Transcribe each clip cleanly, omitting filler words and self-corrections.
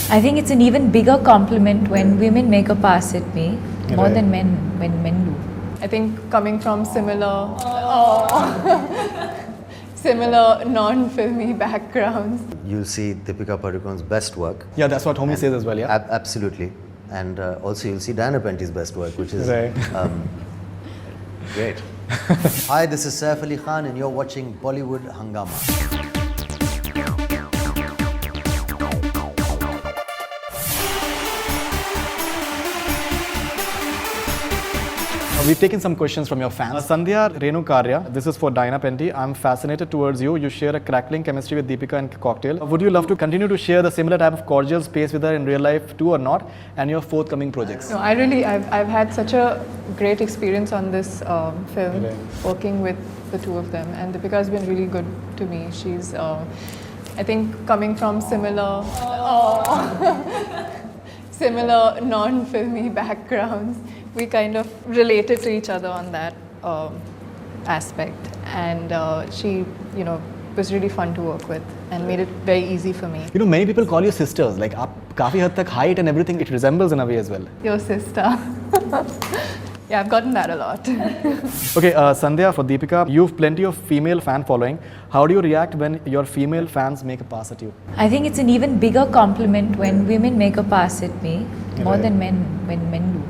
I think it's an even bigger compliment when women make a pass at me more than men when men do. I think coming from similar similar non-filmy backgrounds. You'll see Deepika Padukone's best work. Yeah, that's what Homie says as well, yeah? Absolutely. And also you'll see Diana Penty's best work, which is great. Hi, this is Saif Ali Khan and you're watching Bollywood Hungama. We've taken some questions from your fans. Sandhya Renukarya, this is for Diana Penty. I'm fascinated towards you. You share a crackling chemistry with Deepika in Cocktail. Would you love to continue to share the similar type of cordial space with her in real life too or not? And your forthcoming projects? No, I've had such a great experience on this film, working with the two of them. And Deepika has been really good to me. She's, I think, coming from similar non-filmy backgrounds, we kind of related to each other on that aspect, and she, was really fun to work with and made it very easy for me. Many people call you sisters. Like, aap काफी हद तक height and everything, it resembles in a way as well. Your sister. Yeah, I've gotten that a lot. Okay, Sandhya, for Deepika, you've plenty of female fan following. How do you react when your female fans make a pass at you? I think it's an even bigger compliment when women make a pass at me more than men when men do.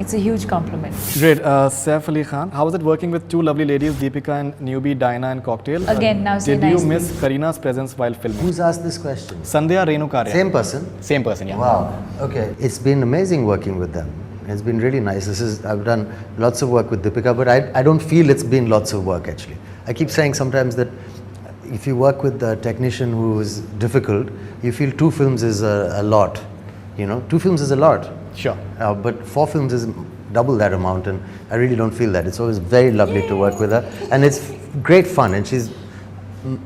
It's a huge compliment. Great. Saif Ali Khan, how was it working with two lovely ladies, Deepika and newbie Diana and Cocktail? Again, now say Did nice you things. miss Karina's presence while filming? Who's asked this question? Sandhya Renukarya. Same person? Same person, yeah. Wow. Okay. It's been amazing working with them. It's been really nice. I've done lots of work with Deepika, but I don't feel it's been lots of work actually. I keep saying sometimes that if you work with a technician who is difficult, you feel 2 films is a lot. 2 films is a lot. Sure. But 4 films is double that amount, and I really don't feel that. It's always very lovely to work with her, and it's great fun. And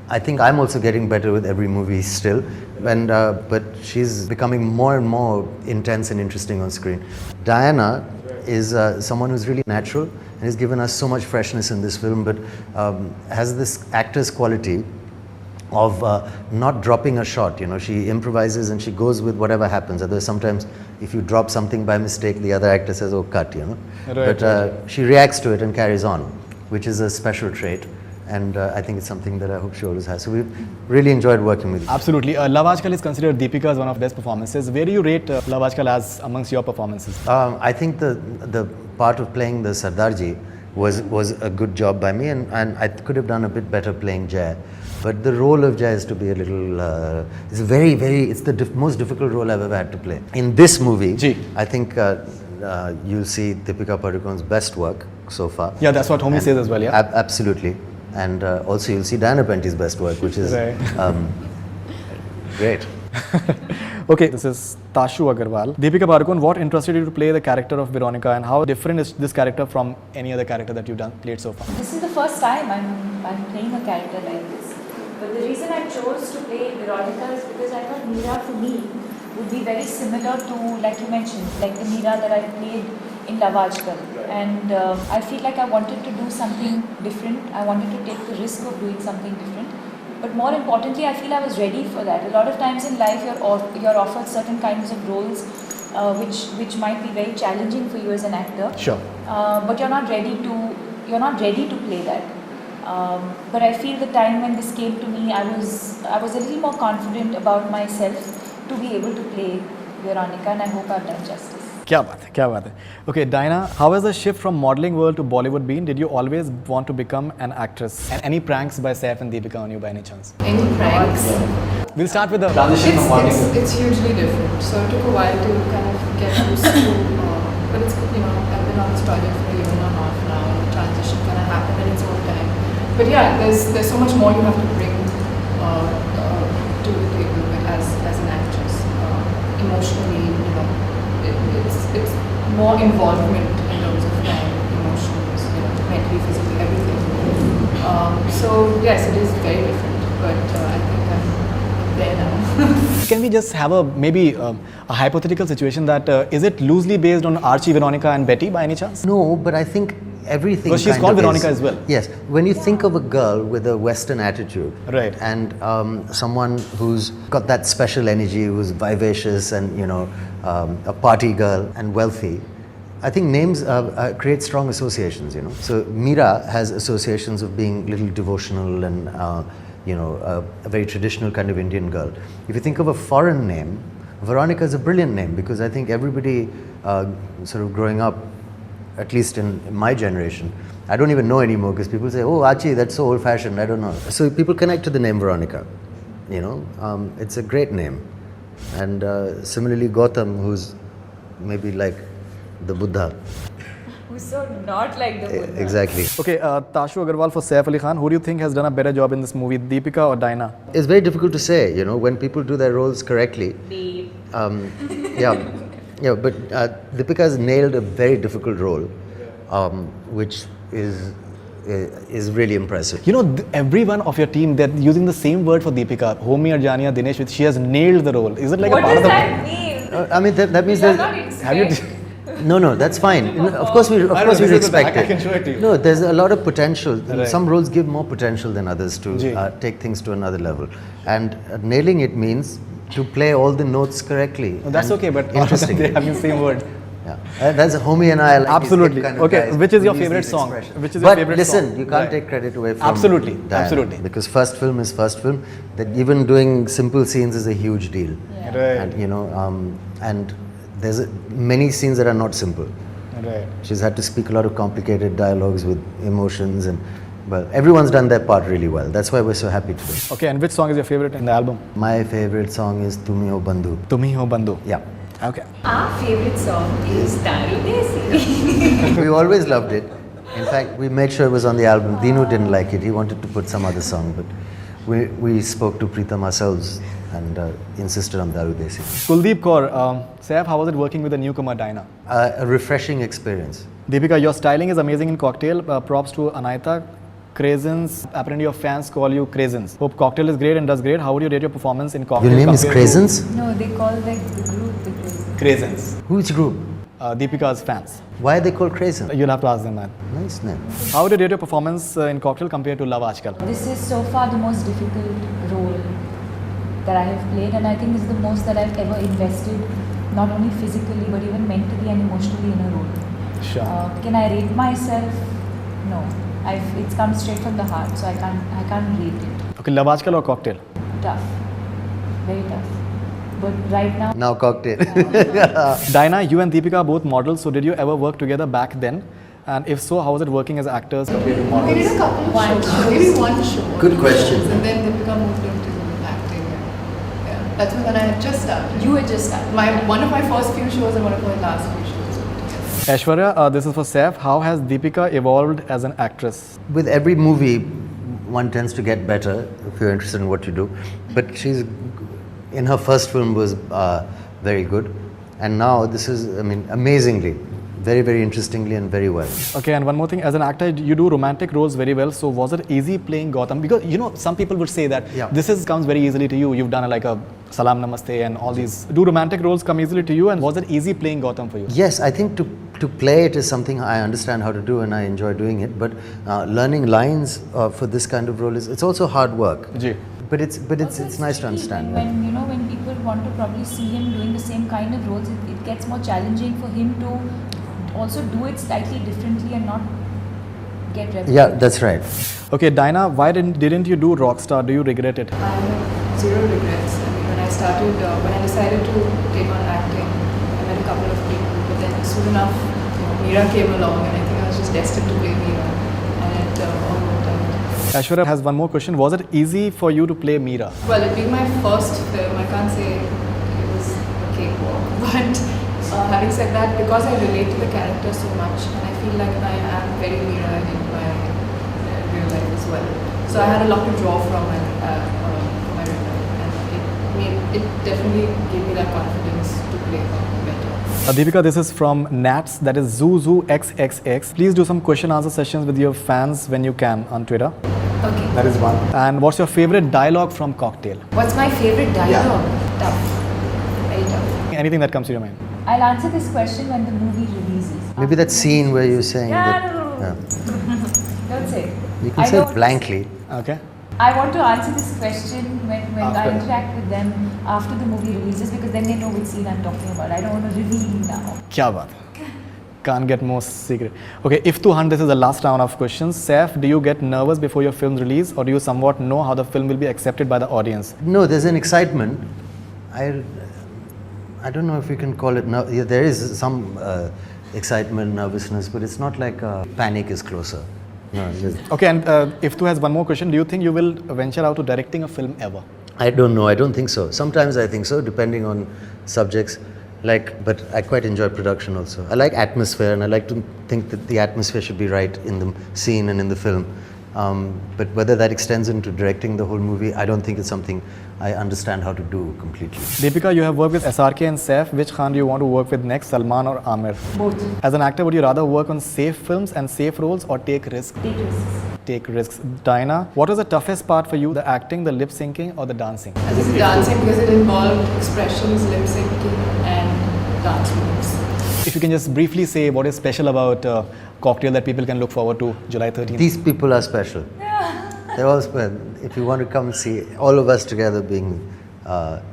I think I'm also getting better with every movie still, and but she's becoming more and more intense and interesting on screen. Diana is someone who's really natural and has given us so much freshness in this film, but has this actor's quality of not dropping a shot. She improvises and she goes with whatever happens. Otherwise, sometimes if you drop something by mistake, the other actor says, "Oh, cut," But she reacts to it and carries on, which is a special trait. And I think it's something that I hope she always has. So we've really enjoyed working with you. Absolutely. Love Aajkal is considered Deepika as one of the best performances. Where do you rate Love Aajkal as amongst your performances? I think the part of playing the Sardarji was a good job by me, and I could have done a bit better playing Jai. But the role of Jai is to be a little, it's the most difficult role I've ever had to play. In this movie, I think you'll see Deepika Padukone's best work so far. Yeah, that's what Homie says as well, yeah? Absolutely. And also you'll see Diana Penty's best work, which is great. Okay, this is Tashu Agarwal. Deepika Padukone, what interested you to play the character of Veronica, and how different is this character from any other character that you've played so far? This is the first time I'm playing a character like this. But the reason I chose to play Veronica is because I thought Meera for me would be very similar to, like you mentioned, like the Meera that I played in Love Aajkal. And I feel like I wanted to do something different. I wanted to take the risk of doing something different. But more importantly, I feel I was ready for that. A lot of times in life, you're offered certain kinds of roles which might be very challenging for you as an actor. Sure. But you're not ready to play that. But I feel the time when this came to me, I was a little more confident about myself to be able to play Veronica, and I hope I've done justice. Kya baat hai. Okay, Diana, how has the shift from modeling world to Bollywood been? Did you always want to become an actress? And any pranks by Saif and Deepika on you by any chance? Any pranks? We'll start with the transition from modeling. It's hugely different. So it took a while to kind of get used to, but it's, I've been on this project for a year and a half now, and the transition kind of happened in its own time. But yeah, there's so much more you have to bring to the table as an actress. Emotionally, it's more involvement in terms of time, emotions, mentally, physically, everything. So yes, it is very different, but I think I'm there now. Can we just have a hypothetical situation that is it loosely based on Archie, Veronica and Betty by any chance? No, but I think everything. Because she's kind called of Veronica is. as well. Yes, when you think of a girl with a Western attitude, Right. and someone who's got that special energy, who's vivacious and a party girl and wealthy, I think names create strong associations. So Meera has associations of being a little devotional and a very traditional kind of Indian girl. If you think of a foreign name, Veronica is a brilliant name because I think everybody sort of growing up, at least in my generation, I don't even know anymore because people say, oh, Archie, that's so old-fashioned, I don't know. So people connect to the name Veronica, it's a great name. And similarly, Gautam, who's maybe like the Buddha. Who's so not like the Buddha. Exactly. Okay, Tashu Agarwal for Saif Ali Khan. Who do you think has done a better job in this movie, Deepika or Dinah? It's very difficult to say, when people do their roles correctly. Yeah, but Deepika has nailed a very difficult role, which is really impressive. Every one of your team, they're using the same word for Deepika. Homi, Arjania, Dinesh, she has nailed the role. Is it like What a part does of the... that mean? I mean, that means You're there's... not Have you... No, that's fine. Of course we this is expect I it. can show it to you. No, there's a lot of potential. Right. Some roles give more potential than others to take things to another level. And nailing it means to play all the notes correctly. No, that's and okay, but interesting. They have the same word. Yeah, that's Homi and I. Like Absolutely. kind of Okay, guys which is who your use favorite these song? expressions. Which is your But favorite listen, song? you can't Right. take credit away from Absolutely, Diana, absolutely. because first film is first film. That even doing simple scenes is a huge deal. Yeah. Right. And and there's many scenes that are not simple. Right. She's had to speak a lot of complicated dialogues with emotions, and well, everyone's done their part really well. That's why we're so happy today. Okay, and which song is your favorite in the album? My favorite song is Tumi Ho Bandhu. Tumi Ho Bandhu. Yeah. Okay. Our favorite song is Daru Desi. We always loved it. In fact, we made sure it was on the album. Dinu didn't like it. He wanted to put some other song, but we spoke to Pritam ourselves and insisted on Daru Desi. Kuldeep Kaur, Saif, how was it working with the newcomer Dinah? A refreshing experience. Deepika, your styling is amazing in Cocktail. Props to Anaita. Craisins, apparently your fans call you Craisins. Hope Cocktail is great and does great. How would you rate your performance in Cocktail? Your name is compared to- Craisins? No, they call like the group the Crazy. Craisins. Which group? Deepika's fans. Why are they called Craisins? You'll have to ask them that. Nice name. How would you rate your performance in Cocktail compared to Love Aajkal? This is so far the most difficult role that I have played, and I think this is the most that I've ever invested, not only physically but even mentally and emotionally in a role. Sure. Can I rate myself? No. It's come straight from the heart, so I can't rate it. Okay, Love Aajkal or Cocktail? Tough. Very tough. But right now, Now Cocktail. Dinah, you and Deepika are both models, so did you ever work together back then? And if so, how was it working as actors compared to We models? did a couple of One shows, show. maybe one show. Good question. And then they become moved into acting. Yeah. That's when I had just started. you were just started. One of my first few shows and one of my last few shows. Aishwarya, this is for Saif. How has Deepika evolved as an actress? With every movie, one tends to get better if you're interested in what you do. But she's, in her first film was very good. And now this is, I mean, amazingly, very, very interestingly and very well. Okay, and one more thing, as an actor, you do romantic roles very well. So was it easy playing Gautam? Because, you know, some people would say that this comes very easily to you. You've done like a Salam Namaste and all these. Do romantic roles come easily to you? And was it easy playing Gautam for you? Yes, I think to play it is something I understand how to do and I enjoy doing it. But learning lines for this kind of role it's also hard work. Ji. But it's nice to understand. When people want to probably see him doing the same kind of roles, it gets more challenging for him to also do it slightly differently and not get repetitive. Yeah, that's right. Okay, Dinah, why didn't you do Rockstar? Do you regret it? I have zero regrets. I mean, when I decided to take on acting, I met a couple of people, but then soon enough, Meera came along, and I think I was just destined to play Meera, and it all worked out. Aishwarya has one more question. Was it easy for you to play Meera? Well, it being my first film, I can't say it was a cakewalk, but having said that, because I relate to the character so much, and I feel like I am very Meera in my real life as well. So I had a lot to draw from my real life, and it definitely gave me that confidence to play her better. Deepika, this is from Nats, that is ZooZooXXX. Please do some question answer sessions with your fans when you can on Twitter. Okay. That is one. And what's your favorite dialogue from Cocktail? What's my favorite dialogue? Tough. Very tough. Anything that comes to your mind? I'll answer this question when the movie releases. Maybe that scene where you're saying that. No. Don't say it. You can I say know it blankly. Okay. I want to answer this question when I After. interact with them after the movie releases, because then they know which scene I'm talking about. I don't want to reveal now. Kya baat hai? Can't get more secret. Okay, if to hunt, this is the last round of questions. Saif, do you get nervous before your film release, or do you somewhat know how the film will be accepted by the audience? No, there's an excitement. I don't know if you can call it. Yeah, there is some excitement, nervousness, but it's not like panic is closer. No, Okay, and if tu has one more question, do you think you will venture out to directing a film ever? I don't know. I don't think so. Sometimes I think so, depending on subjects. But I quite enjoy production also. I like atmosphere, and I like to think that the atmosphere should be right in the scene and in the film. But whether that extends into directing the whole movie, I don't think it's something I understand how to do completely. Deepika, you have worked with SRK and Saif. Which Khan do you want to work with next, Salman or Amir? Both. As an actor, would you rather work on safe films and safe roles, or take risks? Take risks. Take risks. Dinah, what was the toughest part for you? The acting, the lip syncing, or the dancing? I think dancing, because it involved expressions, lip syncing, and dance moves. If you can just briefly say what is special about Cocktail that people can look forward to July 13th. These people are special. They're all special. If you want to come and see all of us together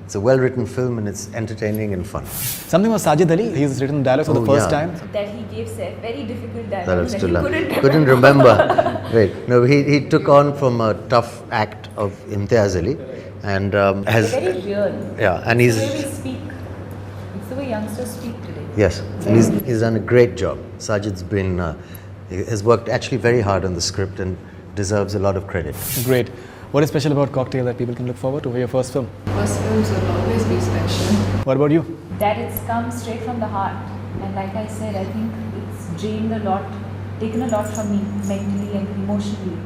it's a well-written film, and it's entertaining and fun. Something was Sajid Ali. He's written dialogues for the first time. That he gave Saif very difficult That dialogues was that still he couldn't remember. Wait, no, he took on from a tough act of Imtiaz Ali, and has Very real. yeah, and It's he's the way we speak. It's the way youngsters speak today. yes, and he's done a great job. Sajid's has worked actually very hard on the script and deserves a lot of credit. Great. What is special about Cocktail that people can look forward to for your first film? First films will always be special. What about you? That it's come straight from the heart. And like I said, I think it's drained a lot, taken a lot from me mentally and emotionally.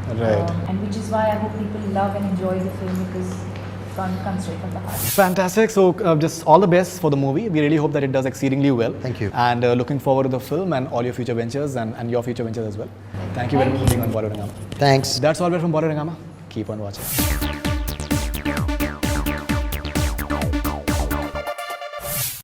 Right. And which is why I hope people love and enjoy the film, because it comes straight from the heart. Fantastic. So just all the best for the movie. We really hope that it does exceedingly well. Thank you. And looking forward to the film and all your future ventures and your future ventures as well. Thank you very much for being on Bollywood Hungama. Thanks. That's all we're from Bollywood Hungama. Keep on watching.